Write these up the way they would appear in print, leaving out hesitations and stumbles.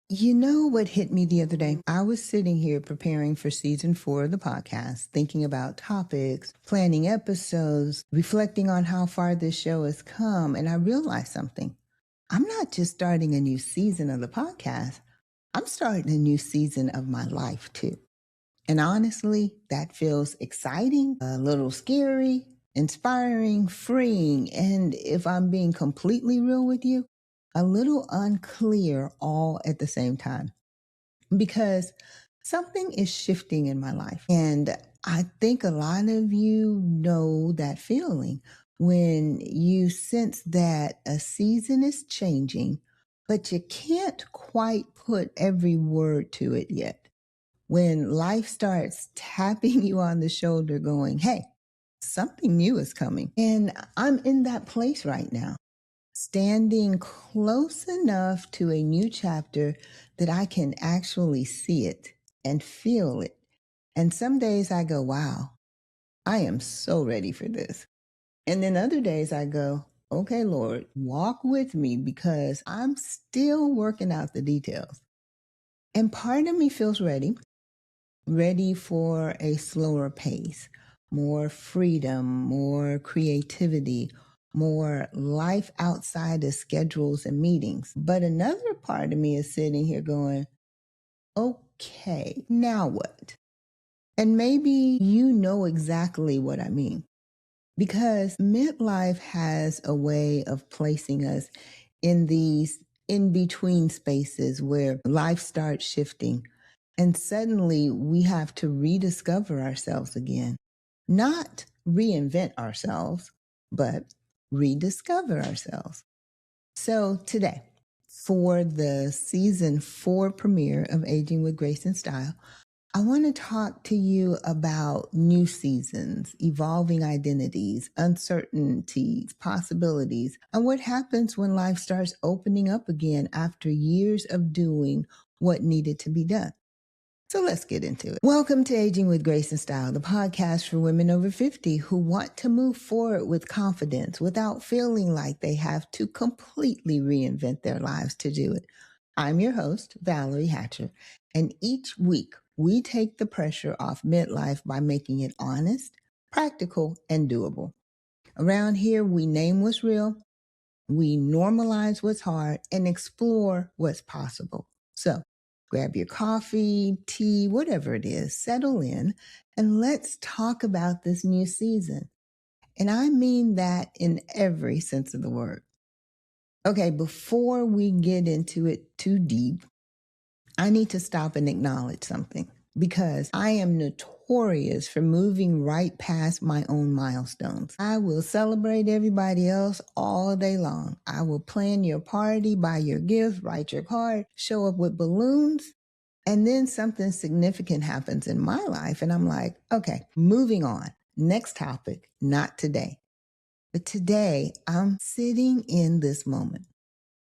You know what hit me the other day? I was sitting here preparing for season 4 of the podcast, thinking about topics, planning episodes, reflecting on how far this show has come, and I realized something. I'm not just starting a new season of the podcast, I'm starting a new season of my life too. And honestly, that feels exciting, a little scary, inspiring, freeing, and if I'm being completely real with you, a little unclear all at the same time because something is shifting in my life. And I think a lot of you know that feeling when you sense that a season is changing, but you can't quite put every word to it yet. When life starts tapping you on the shoulder, going, hey, something new is coming. And I'm in that place right now, standing close enough to a new chapter that I can actually see it and feel it. And some days I go, wow, I am so ready for this. And then other days I go, okay, Lord, walk with me because I'm still working out the details. And part of me feels ready for a slower pace, more freedom, more creativity, more life outside of schedules and meetings. But another part of me is sitting here going, okay, now what? And maybe you know exactly what I mean. Because midlife has a way of placing us in these in between spaces where life starts shifting. And suddenly we have to rediscover ourselves again. Not reinvent ourselves, but rediscover ourselves. So today, for the season 4 premiere of Aging with Grace and Style, I want to talk to you about new seasons, evolving identities, uncertainties, possibilities, and what happens when life starts opening up again after years of doing what needed to be done. So let's get into it. Welcome to Aging with Grace and Style, the podcast for women over 50 who want to move forward with confidence without feeling like they have to completely reinvent their lives to do it. I'm your host, Valerie Hatcher, and each week we take the pressure off midlife by making it honest, practical, and doable. Around here, we name what's real, we normalize what's hard, and explore what's possible. So grab your coffee, tea, whatever it is, settle in, and let's talk about this new season. And I mean that in every sense of the word. Okay, before we get into it too deep, I need to stop and acknowledge something because I am notorious for moving right past my own milestones. I will celebrate everybody else all day long. I will plan your party, buy your gift, write your card, show up with balloons. And then something significant happens in my life. And I'm like, okay, moving on. Next topic, not today. But today I'm sitting in this moment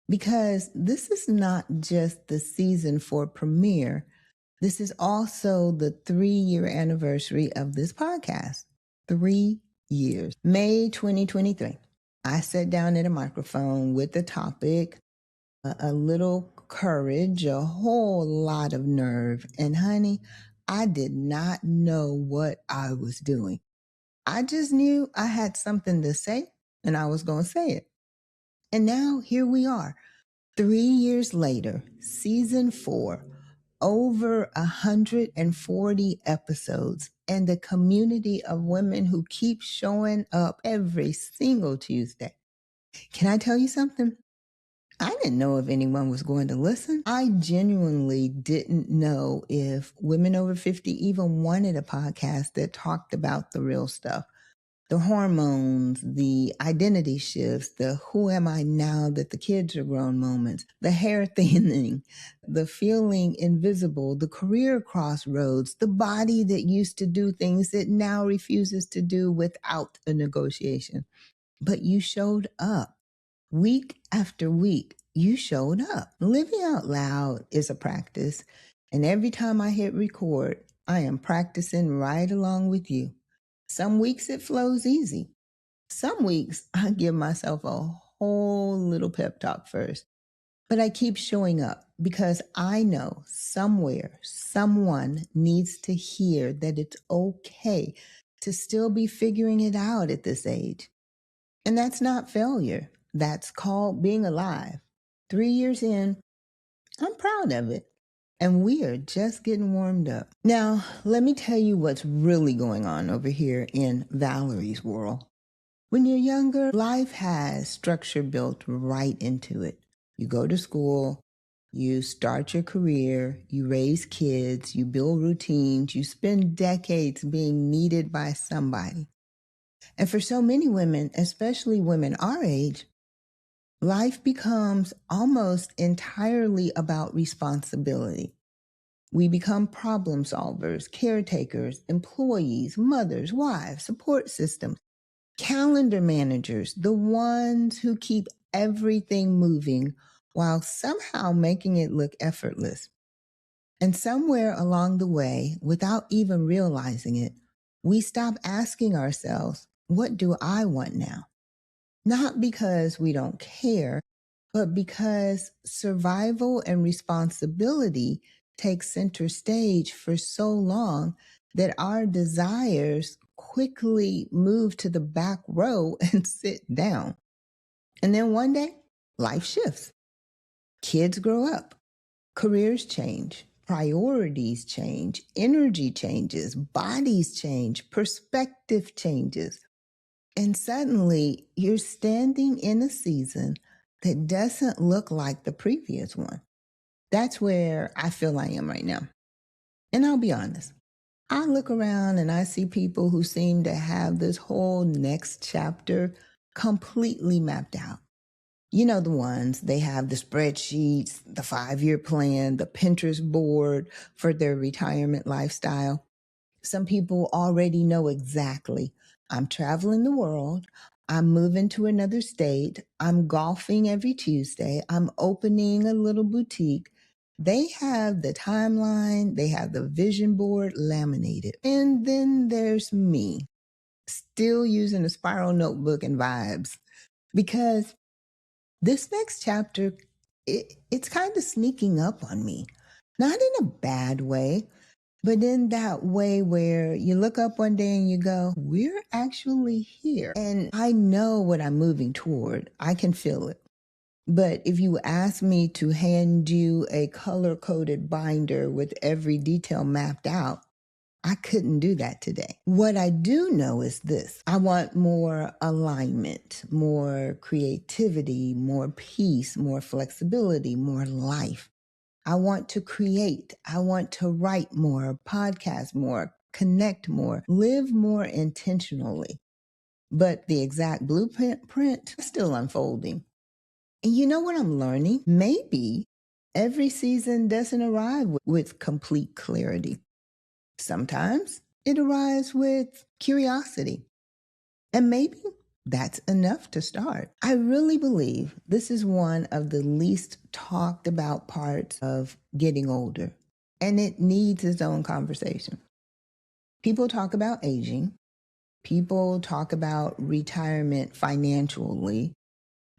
because this is not just the season 4 premiere. This is also the 3-year anniversary of this podcast. 3 years. May 2023. I sat down at a microphone with the topic, a little courage, a whole lot of nerve. And honey, I did not know what I was doing. I just knew I had something to say and I was going to say it. And now here we are. 3 years later, season 4, over 140 episodes, and a community of women who keep showing up every single Tuesday. Can I tell you something? I didn't know if anyone was going to listen. I genuinely didn't know if women over 50 even wanted a podcast that talked about the real stuff. The hormones, the identity shifts, the who am I now that the kids are grown moments, the hair thinning, the feeling invisible, the career crossroads, the body that used to do things that now refuses to do without a negotiation. But you showed up week after week. You showed up. Living out loud is a practice. And every time I hit record, I am practicing right along with you. Some weeks it flows easy. Some weeks I give myself a whole little pep talk first. But I keep showing up because I know somewhere, someone needs to hear that it's okay to still be figuring it out at this age. And that's not failure. That's called being alive. 3 years in, I'm proud of it. And we are just getting warmed up. Now, let me tell you what's really going on over here in Valerie's world. When you're younger, life has structure built right into it. You go to school, you start your career, you raise kids, you build routines, you spend decades being needed by somebody. And for so many women, especially women our age, life becomes almost entirely about responsibility. We become problem solvers, caretakers, employees, mothers, wives, support systems, calendar managers, the ones who keep everything moving while somehow making it look effortless. And somewhere along the way, without even realizing it, we stop asking ourselves, what do I want now? Not because we don't care, but because survival and responsibility take center stage for so long that our desires quickly move to the back row and sit down. And then one day, life shifts. Kids grow up, careers change, priorities change, energy changes, bodies change, perspective changes. And suddenly you're standing in a season that doesn't look like the previous one. That's where I feel I am right now. And I'll be honest, I look around and I see people who seem to have this whole next chapter completely mapped out. You know, the ones, they have the spreadsheets, the 5-year plan, the Pinterest board for their retirement lifestyle. Some people already know exactly. I'm traveling the world. I'm moving to another state. I'm golfing every Tuesday. I'm opening a little boutique. They have the timeline. They have the vision board laminated. And then there's me, still using a spiral notebook and vibes. Because this next chapter, it's kind of sneaking up on me. Not in a bad way, but in that way where you look up one day and you go, we're actually here. And I know what I'm moving toward. I can feel it. But if you ask me to hand you a color-coded binder with every detail mapped out, I couldn't do that today. What I do know is this. I want more alignment, more creativity, more peace, more flexibility, more life. I want to create. I want to write more, podcast more, connect more, live more intentionally. But the exact blueprint is still unfolding. And you know what I'm learning? Maybe every season doesn't arrive with complete clarity. Sometimes it arrives with curiosity. And maybe that's enough to start. I really believe this is one of the least talked about parts of getting older, and it needs its own conversation. People talk about aging. People talk about retirement financially.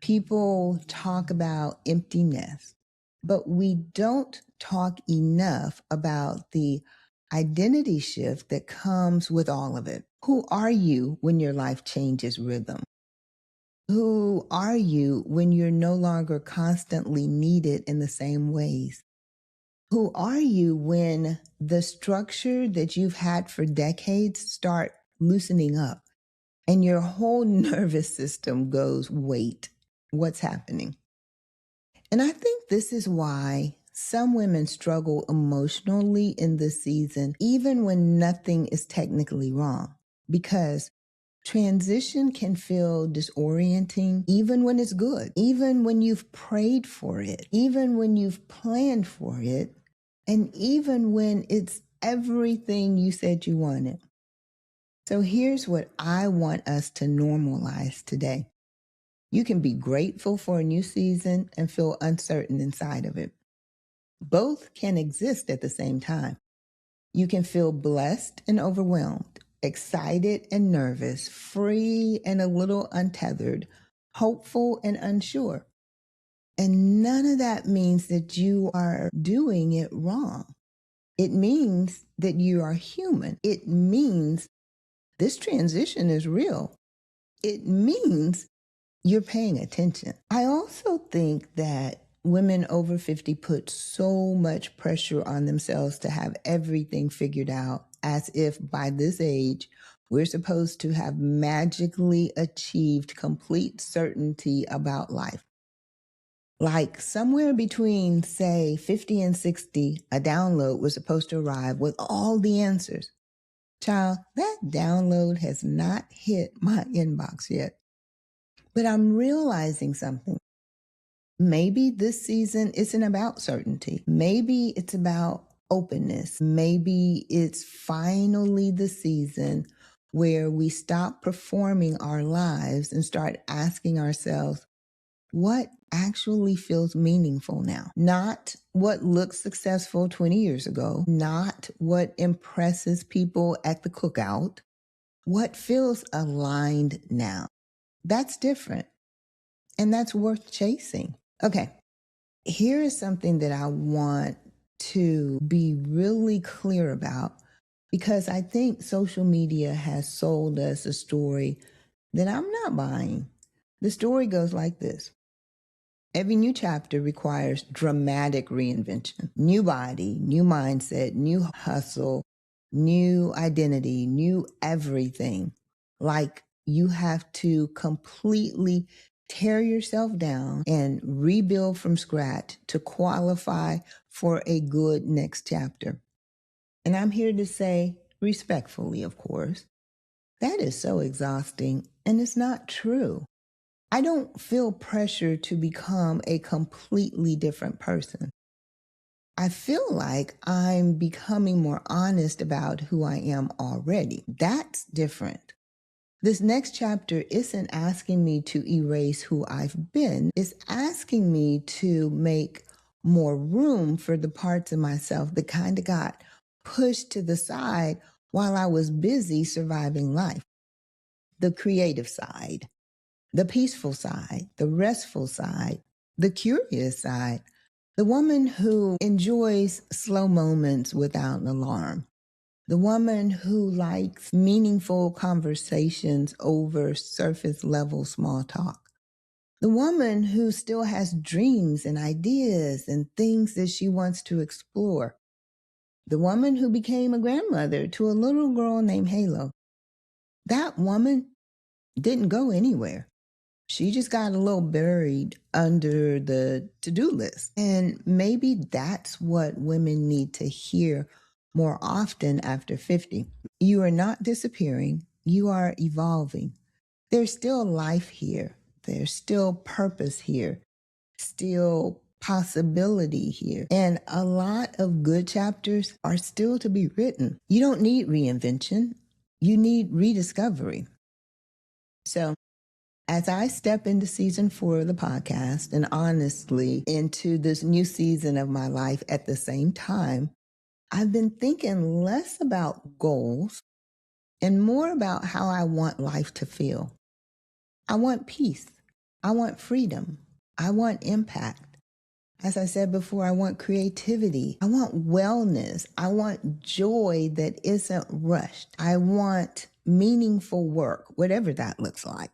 People talk about empty nest. But we don't talk enough about the identity shift that comes with all of it. Who are you when your life changes rhythm? Who are you when you're no longer constantly needed in the same ways? Who are you when the structure that you've had for decades start loosening up and your whole nervous system goes, wait, what's happening? And I think this is why some women struggle emotionally in this season, even when nothing is technically wrong, because transition can feel disorienting even when it's good, even when you've prayed for it, even when you've planned for it, and even when it's everything you said you wanted. So here's what I want us to normalize today. You can be grateful for a new season and feel uncertain inside of it. Both can exist at the same time. You can feel blessed and overwhelmed, excited and nervous, free and a little untethered, hopeful and unsure. And none of that means that you are doing it wrong. It means that you are human. It means this transition is real. It means you're paying attention. I also think that women over 50 put so much pressure on themselves to have everything figured out, as if by this age, we're supposed to have magically achieved complete certainty about life. Like somewhere between, say, 50 and 60, a download was supposed to arrive with all the answers. Child, that download has not hit my inbox yet. But I'm realizing something. Maybe this season isn't about certainty. Maybe it's about openness. Maybe it's finally the season where we stop performing our lives and start asking ourselves, what actually feels meaningful now? Not what looked successful 20 years ago, not what impresses people at the cookout, what feels aligned now. That's different, and that's worth chasing. Okay, here is something that I want to be really clear about, because I think social media has sold us a story that I'm not buying. The story goes like this. Every new chapter requires dramatic reinvention. New body, new mindset, new hustle, new identity, new everything. Like you have to completely tear yourself down and rebuild from scratch to qualify for a good next chapter. And I'm here to say, respectfully, of course, that is so exhausting and it's not true. I don't feel pressure to become a completely different person. I feel like I'm becoming more honest about who I am already. That's different. This next chapter isn't asking me to erase who I've been. It's asking me to make more room for the parts of myself that kind of got pushed to the side while I was busy surviving life. The creative side, the peaceful side, the restful side, the curious side, the woman who enjoys slow moments without an alarm, the woman who likes meaningful conversations over surface level small talk, the woman who still has dreams and ideas and things that she wants to explore, the woman who became a grandmother to a little girl named Halo. That woman didn't go anywhere. She just got a little buried under the to-do list. And maybe that's what women need to hear more often after 50. You are not disappearing. You are evolving. There's still life here. There's still purpose here. Still possibility here. And a lot of good chapters are still to be written. You don't need reinvention. You need rediscovery. So as I step into season 4 of the podcast and honestly into this new season of my life at the same time, I've been thinking less about goals and more about how I want life to feel. I want peace. I want freedom. I want impact. As I said before, I want creativity. I want wellness. I want joy that isn't rushed. I want meaningful work, whatever that looks like.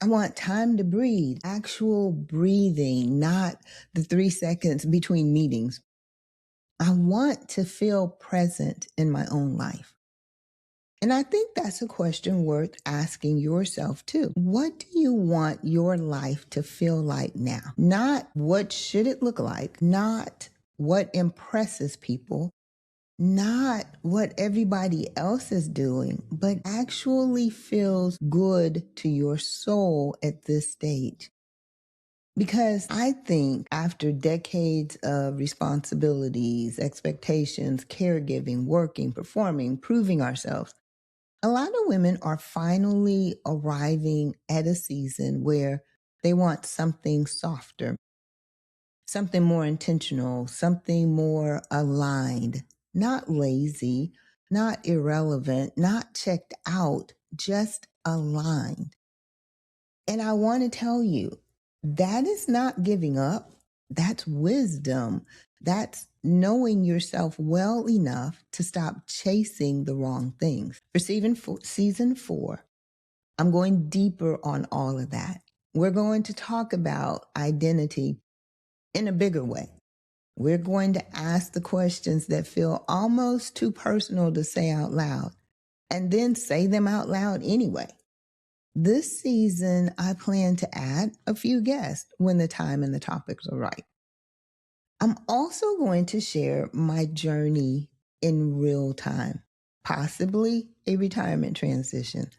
I want time to breathe, actual breathing, not the 3 seconds between meetings. I want to feel present in my own life. And I think that's a question worth asking yourself too. What do you want your life to feel like now? Not what should it look like, not what impresses people, not what everybody else is doing, but actually feels good to your soul at this stage. Because I think after decades of responsibilities, expectations, caregiving, working, performing, proving ourselves, a lot of women are finally arriving at a season where they want something softer, something more intentional, something more aligned, not lazy, not irrelevant, not checked out, just aligned. And I want to tell you, That is not giving up. That's wisdom. That's knowing yourself well enough to stop chasing the wrong things. For season 4, I'm going deeper on all of that. We're going to talk about identity in a bigger way. We're going to ask the questions that feel almost too personal to say out loud, and then say them out loud anyway. This season, I plan to add a few guests when the time and the topics are right. I'm also going to share my journey in real time, possibly a retirement transition,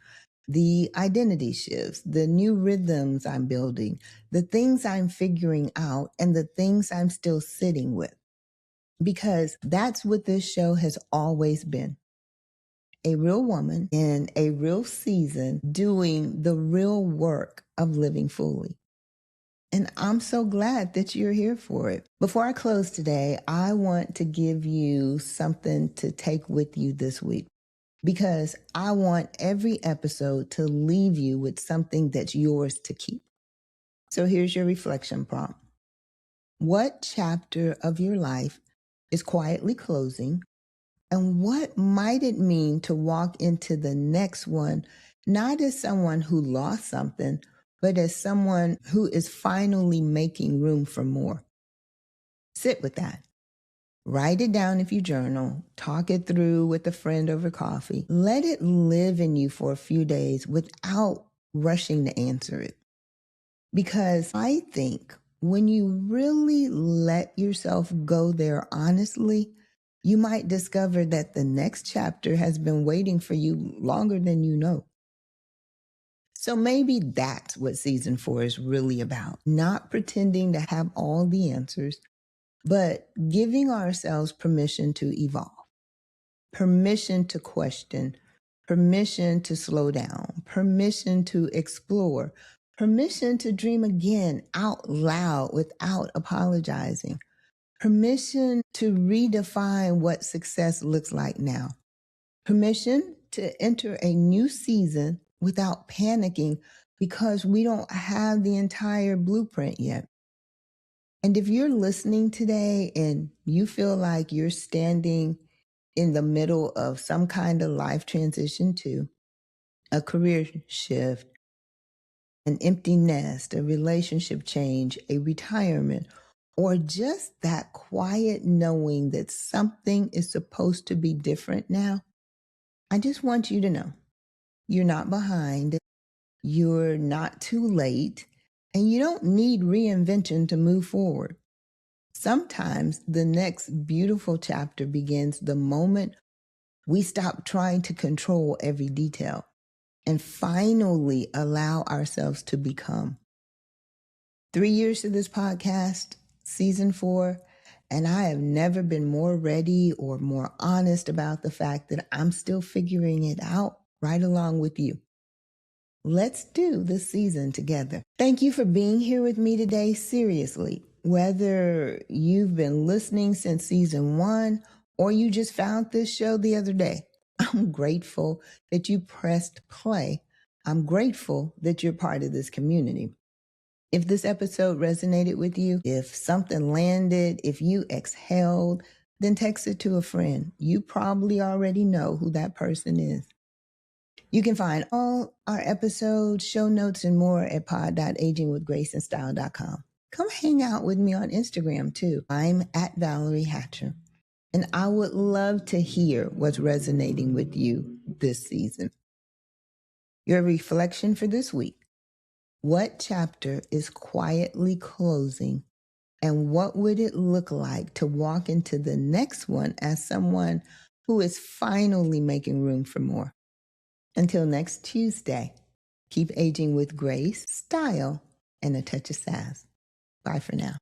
the identity shifts, the new rhythms I'm building, the things I'm figuring out, and the things I'm still sitting with. Because that's what this show has always been. A real woman in a real season doing the real work of living fully. And I'm so glad that you're here for it. Before I close today, I want to give you something to take with you this week, because I want every episode to leave you with something that's yours to keep. So here's your reflection prompt. What chapter of your life is quietly closing? And what might it mean to walk into the next one, not as someone who lost something, but as someone who is finally making room for more? Sit with that. Write it down if you journal. Talk it through with a friend over coffee. Let it live in you for a few days without rushing to answer it. Because I think when you really let yourself go there honestly, you might discover that the next chapter has been waiting for you longer than you know. So maybe that's what season 4 is really about. Not pretending to have all the answers, but giving ourselves permission to evolve, permission to question, permission to slow down, permission to explore, permission to dream again out loud without apologizing, permission to redefine what success looks like now, permission to enter a new season without panicking because we don't have the entire blueprint yet. And if you're listening today and you feel like you're standing in the middle of some kind of life transition too, a career shift, an empty nest, a relationship change, a retirement, or just that quiet knowing that something is supposed to be different now, I just want you to know you're not behind, you're not too late, and you don't need reinvention to move forward. Sometimes the next beautiful chapter begins the moment we stop trying to control every detail and finally allow ourselves to become. 3 years to this podcast, season 4, and I have never been more ready or more honest about the fact that I'm still figuring it out right along with you. Let's do this season together. Thank you for being here with me today. Seriously, whether you've been listening since season 1 or you just found this show the other day, I'm grateful that you pressed play. I'm grateful that you're part of this community. If this episode resonated with you, if something landed, if you exhaled, then text it to a friend. You probably already know who that person is. You can find all our episodes, show notes, and more at pod.agingwithgraceandstyle.com. Come hang out with me on Instagram too. I'm at Valerie Hatcher, and I would love to hear what's resonating with you this season. Your reflection for this week. What chapter is quietly closing, and what would it look like to walk into the next one as someone who is finally making room for more? Until next Tuesday, keep aging with grace, style, and a touch of sass. Bye for now.